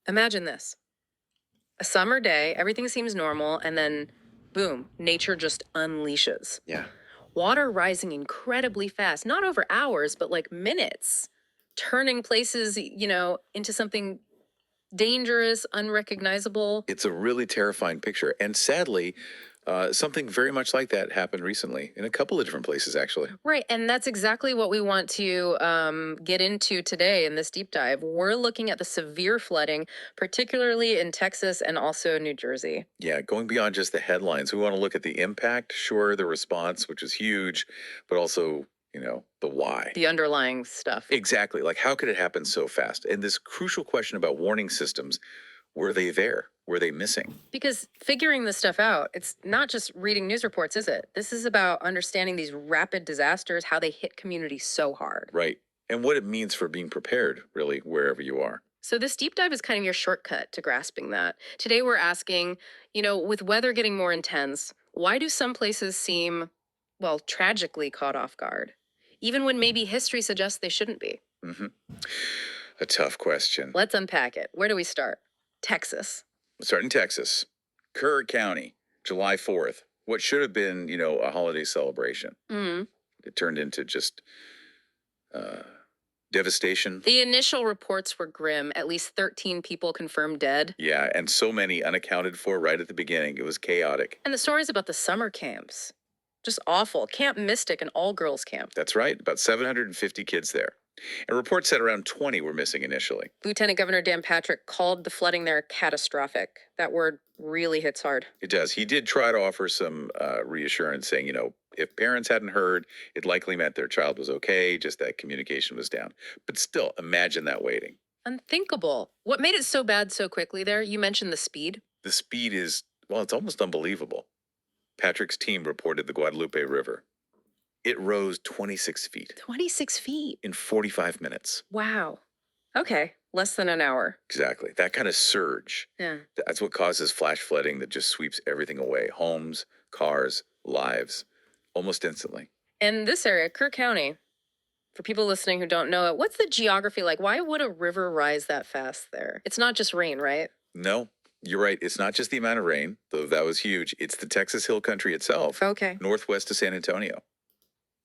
Imagine this. A summer day, everything seems normal, and then boom, nature just unleashes. Yeah. Water rising incredibly fast, not over hours, but like minutes, turning places, into something dangerous, unrecognizable. It's a really terrifying picture. And sadly, something very much like that happened recently in a couple of different places, actually. Right. And that's exactly what we want to get into today in this deep dive. We're looking at the severe flooding, particularly in Texas and also New Jersey. Yeah, going beyond just the headlines, we want to look at the impact, sure, the response, which is huge, but also, the why. The underlying stuff. Exactly. Like, how could it happen so fast? And this crucial question about warning systems, were they there? Were they missing? Because figuring this stuff out, it's not just reading news reports, is it? This is about understanding these rapid disasters, how they hit communities so hard. Right. And what it means for being prepared, really, wherever you are. So, this deep dive is kind of your shortcut to grasping that. Today, we're asking, with weather getting more intense, why do some places seem, well, tragically caught off guard, even when maybe history suggests they shouldn't be? Mm-hmm. A tough question. Let's unpack it. Where do we start? Texas. Let's start in Texas. Kerr County, July 4th. What should have been, a holiday celebration. Mm. It turned into just devastation. The initial reports were grim. At least 13 people confirmed dead. Yeah, and so many unaccounted for right at the beginning. It was chaotic. And the stories about the summer camps, just awful. Camp Mystic, an all-girls camp. That's right, about 750 kids there. And reports said around 20 were missing initially. Lieutenant Governor Dan Patrick called the flooding there catastrophic. That word really hits hard. It does. He did try to offer some reassurance, saying, if parents hadn't heard, it likely meant their child was okay, just that communication was down. But still, imagine that waiting. Unthinkable. What made it so bad so quickly there? You mentioned the speed. The speed is, well, it's almost unbelievable. Patrick's team reported the Guadalupe River. It rose 26 feet. 26 feet? In 45 minutes. Wow. Okay. Less than an hour. Exactly. That kind of surge. Yeah. That's what causes flash flooding that just sweeps everything away. Homes, cars, lives, almost instantly. And this area, Kerr County, for people listening who don't know it, what's the geography like? Why would a river rise that fast there? It's not just rain, right? No, you're right. It's not just the amount of rain, though that was huge. It's the Texas Hill Country itself. Okay. Northwest of San Antonio.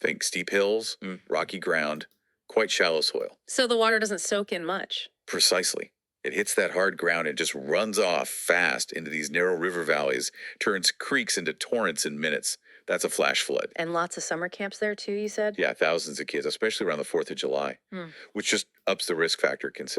Think steep hills, rocky ground, quite shallow soil. So the water doesn't soak in much. Precisely. It hits that hard ground and just runs off fast into these narrow river valleys, turns creeks into torrents in minutes. That's a flash flood. And lots of summer camps there too, you said? Yeah, thousands of kids, especially around the 4th of July, which just ups the risk factor considerably.